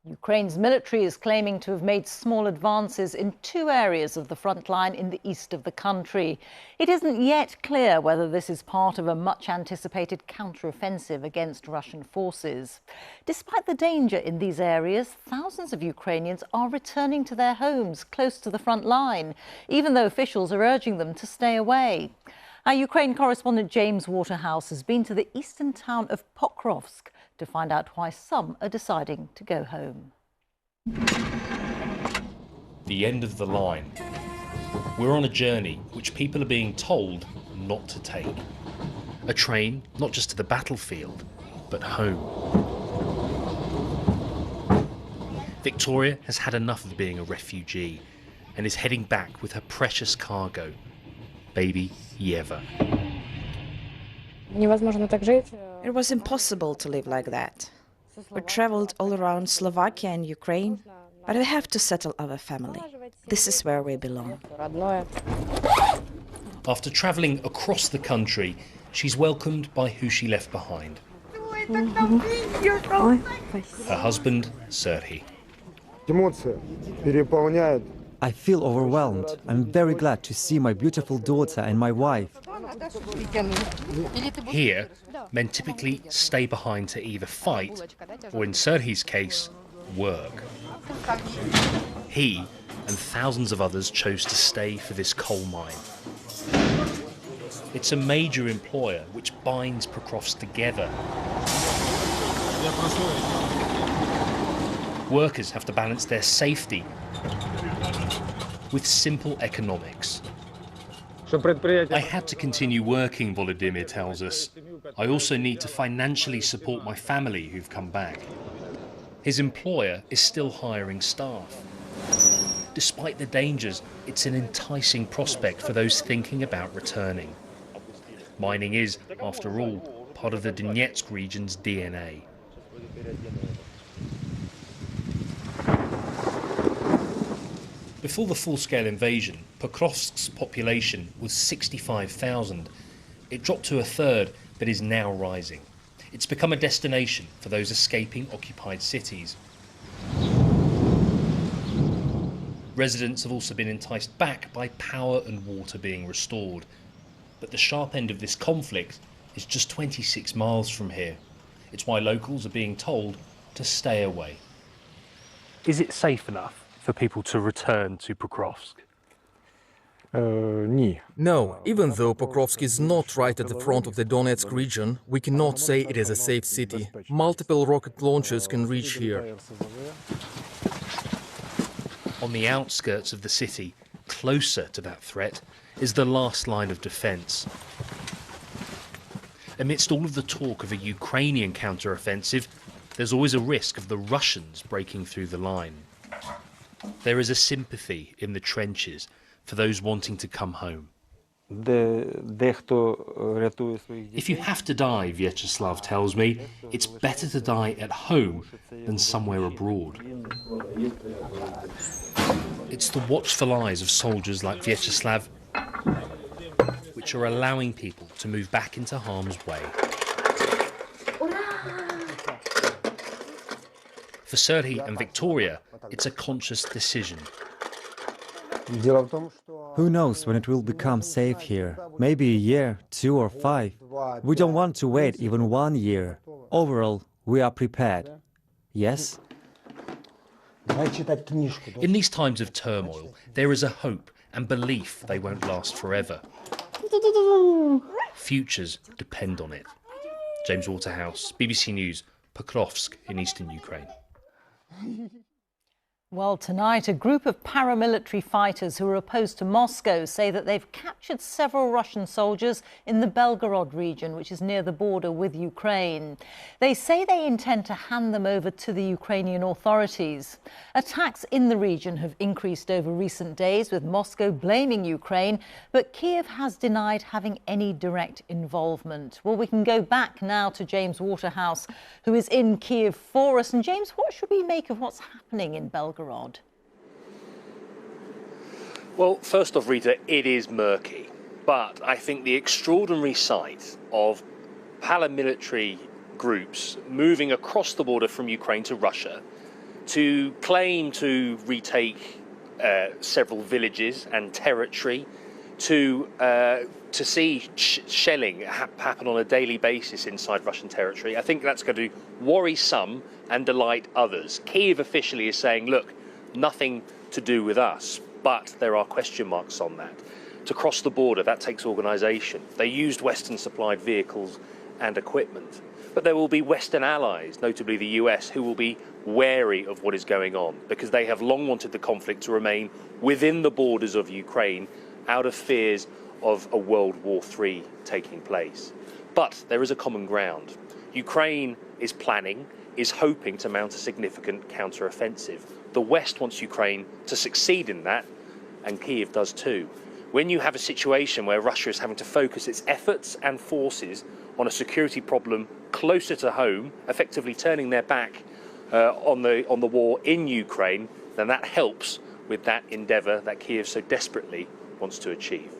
Ukraine's military is claiming to have made small advances in two areas of the front line in the east of the country. It isn't yet clear whether this is part of a much-anticipated counter-offensive against Russian forces. Despite the danger in these areas, thousands of Ukrainians are returning to their homes close to the front line, even though officials are urging them to stay away. Our Ukraine correspondent James Waterhouse has been to the eastern town of Pokrovsk to find out why some are deciding to go home. The end of the line. We're on a journey which people are being told not to take. A train, not just to the battlefield, but home. Victoria has had enough of being a refugee and is heading back with her precious cargo, baby Yeva. It was impossible to live like that. We traveled all around Slovakia and Ukraine, but we have to settle our family. This is where we belong. After travelling across the country, she's welcomed by who she left behind. Her husband, Serhiy. I feel overwhelmed. I'm very glad to see my beautiful daughter and my wife. Here, men typically stay behind to either fight, or in Serhiy's case, work. He and thousands of others chose to stay for this coal mine. It's a major employer which binds Pokrovsk together. Workers have to balance their safety with simple economics. I had to continue working, Volodymyr tells us. I also need to financially support my family who've come back. His employer is still hiring staff. Despite the dangers, it's an enticing prospect for those thinking about returning. Mining is, after all, part of the Donetsk region's DNA. Before the full-scale invasion, Pokrovsk's population was 65,000. It dropped to a third, but is now rising. It's become a destination for those escaping occupied cities. Residents have also been enticed back by power and water being restored. But the sharp end of this conflict is just 26 miles from here. It's why locals are being told to stay away. Is it safe enough for people to return to Pokrovsk? No, even though Pokrovsk is not right at the front of the Donetsk region, we cannot say it is a safe city. Multiple rocket launchers can reach here. On the outskirts of the city, closer to that threat, is the last line of defence. Amidst all of the talk of a Ukrainian counter-offensive, there's always a risk of the Russians breaking through the line. There is a sympathy in the trenches for those wanting to come home. If you have to die, Vyacheslav tells me, it's better to die at home than somewhere abroad. It's the watchful eyes of soldiers like Vyacheslav which are allowing people to move back into harm's way. For Serhiy and Victoria, it's a conscious decision. Who knows when it will become safe here? Maybe a year, 2 or 5. We don't want to wait even 1 year. Overall, we are prepared. Yes? In these times of turmoil, there is a hope and belief they won't last forever. Futures depend on it. James Waterhouse, BBC News, Pokrovsk in eastern Ukraine. Well, tonight, a group of paramilitary fighters who are opposed to Moscow say that they've captured several Russian soldiers in the Belgorod region, which is near the border with Ukraine. They say they intend to hand them over to the Ukrainian authorities. Attacks in the region have increased over recent days, with Moscow blaming Ukraine, but Kiev has denied having any direct involvement. Well, we can go back now to James Waterhouse, who is in Kiev for us. And James, what should we make of what's happening in Belgorod? Well, first off, Rita, it is murky, but I think the extraordinary sight of paramilitary groups moving across the border from Ukraine to Russia to claim to retake several villages and territory, to see shelling happen on a daily basis inside Russian territory. I think that's going to worry some and delight others. Kyiv officially is saying, look, nothing to do with us, but there are question marks on that. To cross the border, that takes organisation. They used Western supplied vehicles and equipment. But there will be Western allies, notably the US, who will be wary of what is going on because they have long wanted the conflict to remain within the borders of Ukraine out of fears of a World War III taking place. But there is a common ground. Ukraine is planning, is hoping to mount a significant counter-offensive. The West wants Ukraine to succeed in that, and Kyiv does too. When you have a situation where Russia is having to focus its efforts and forces on a security problem closer to home, effectively turning their back on the war in Ukraine, then that helps with that endeavour that Kyiv so desperately wants to achieve.